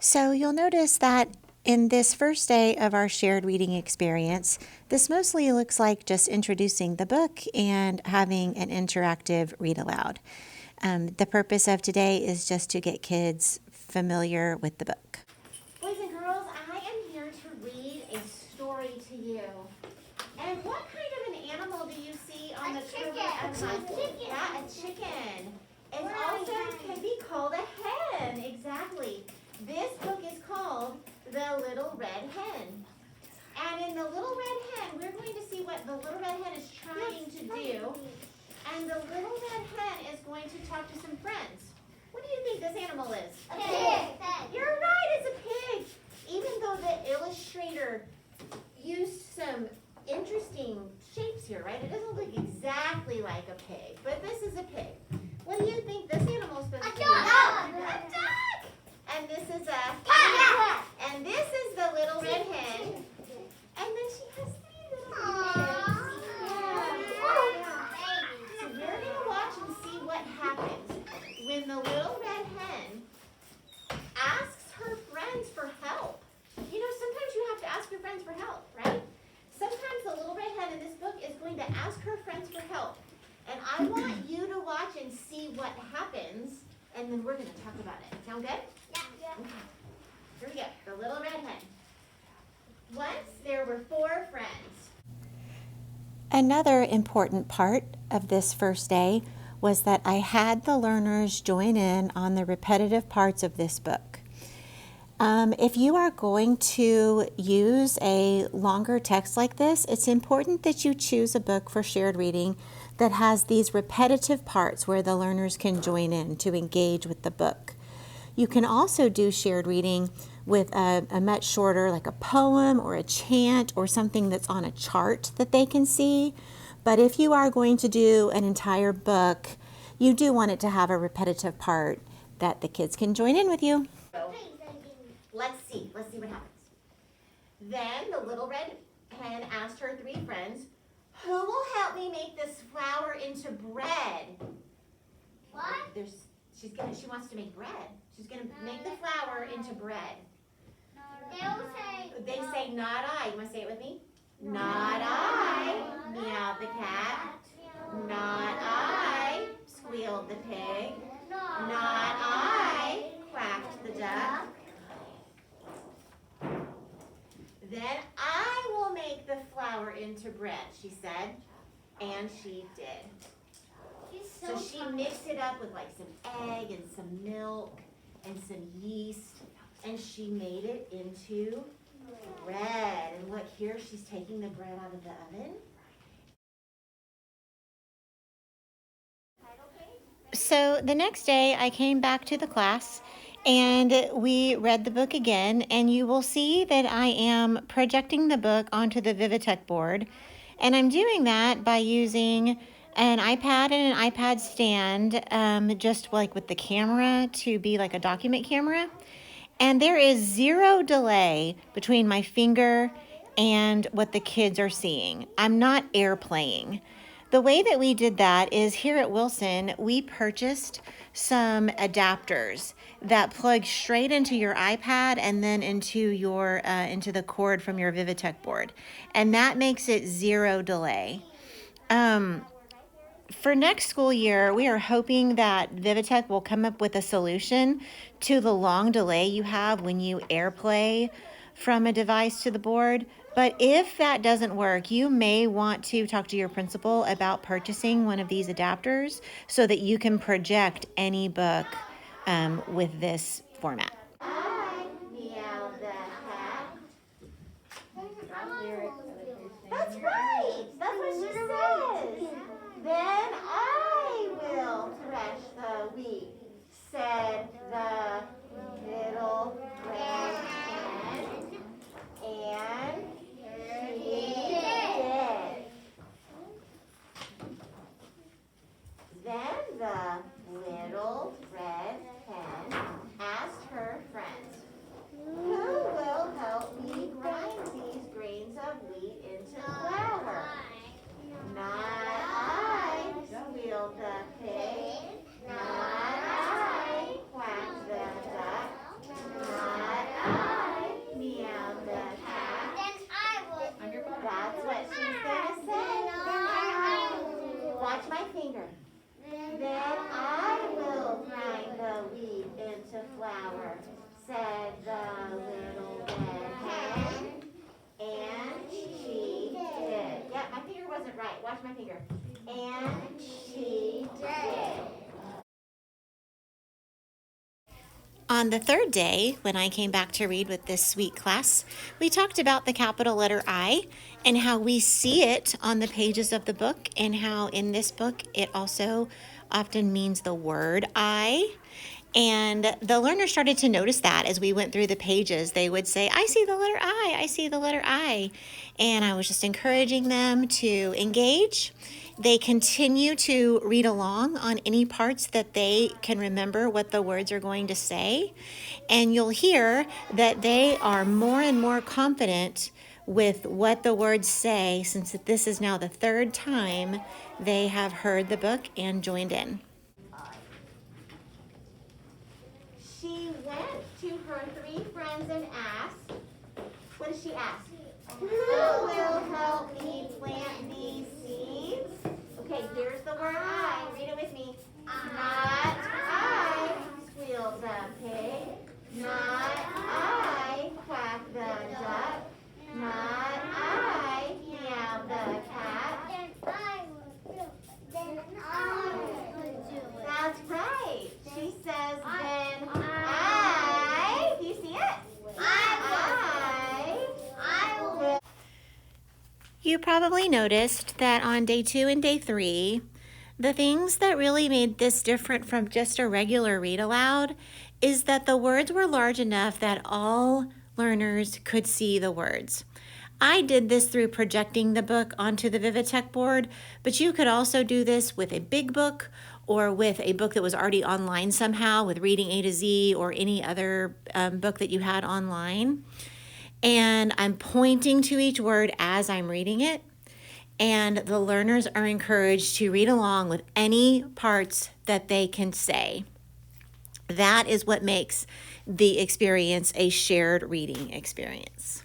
So you'll notice that in this first day of our shared reading experience, this mostly looks like just introducing the book and having an interactive read aloud. The purpose of today is just to get kids familiar with the book. Boys and girls, I am here to read a story to you. And what kind of an animal do you see on the cover of my book? Yeah, a chicken. It also can be called a hen. Exactly. This book is called The Little Red Hen. And in The Little Red Hen, we're going to see what the Little Red Hen is trying to do. And the Little Red Hen is going to talk to some friends. What do you think this animal is? A pig. You're right, it's a pig. Even though the illustrator used some interesting shapes here, right? It doesn't look exactly like a pig, but this is a pig. What do you think this animal is supposed to be? duck. A duck. And this is a cat. And this is the Little Red Hen. And then she has three little pigs. So we're going to watch and see what happens when the Little Red Hen asks her friends for help. You know, sometimes you have to ask your friends for help, right? Sometimes the Little Red Hen in this book is going to ask her friends for help. And I want you to watch and see what happens, and then we're going to talk about it. Sound good? Yeah. Okay. Here we go. The Little Red Hen. Once there were 4 friends. Another important part of this first day was that I had the learners join in on the repetitive parts of this book. If you are going to use a longer text like this, it's important that you choose a book for shared reading that has these repetitive parts where the learners can join in to engage with the book. You can also do shared reading with a much shorter, like a poem or a chant or something that's on a chart that they can see. But if you are going to do an entire book, you do want it to have a repetitive part that the kids can join in with you. Let's see what happens. Then the Little Red Hen asked her 3 friends, "Who will help me make this flour into bread?" What? She wants to make bread. She's gonna make the flour into bread. They say, "Not I." You wanna say it with me? Not I, meowed the cat. Not I, squealed the pig. Not I, quacked the duck. Then I will make the flour into bread, she said. And she did. So she mixed it up with like some egg and some milk and some yeast, and she made it into bread. And look here, she's taking the bread out of the oven. So the next day I came back to the class and we read the book again, and you will see that I am projecting the book onto the Vivitech board, and I'm doing that by using an iPad and an iPad stand, just like with the camera to be like a document camera. And there is 0 delay between my finger and what the kids are seeing. I'm not airplaying. The way that we did that is here at Wilson, we purchased some adapters that plug straight into your iPad and then into the cord from your Vivitech board. And that makes it 0 delay. For next school year, we are hoping that Vivitech will come up with a solution to the long delay you have when you AirPlay from a device to the board. But if that doesn't work, you may want to talk to your principal about purchasing one of these adapters so that you can project any book with this format. I meowed the cat. That's right. That's what she says. Then I will thresh the wheat, said the Little Red Hen. And she did. Then the Little Red Hen asked her my finger. And she did. On the third day, when I came back to read with this sweet class, we talked about the capital letter I and how we see it on the pages of the book, and how in this book it also often means the word I. And the learners started to notice that as we went through the pages. They would say, I see the letter I see the letter I. And I was just encouraging them to engage. They continue to read along on any parts that they can remember what the words are going to say. And you'll hear that they are more and more confident with what the words say, since this is now the third time they have heard the book and joined in. She went to her 3 friends and asked, what did she ask? Who will help me plant these seeds? Okay, here's the word I. Read it with me. Not I, squealed the pig. Not I, quacked the duck. Not I, meowed the cat. That's right. She says then I, do you see it? I will. You probably noticed that on day 2 and day 3, the things that really made this different from just a regular read aloud is that the words were large enough that all learners could see the words. I did this through projecting the book onto the Vivitech board, but you could also do this with a big book or with a book that was already online somehow, with Reading A to Z or any other book that you had online. And I'm pointing to each word as I'm reading it. And the learners are encouraged to read along with any parts that they can say. That is what makes the experience a shared reading experience.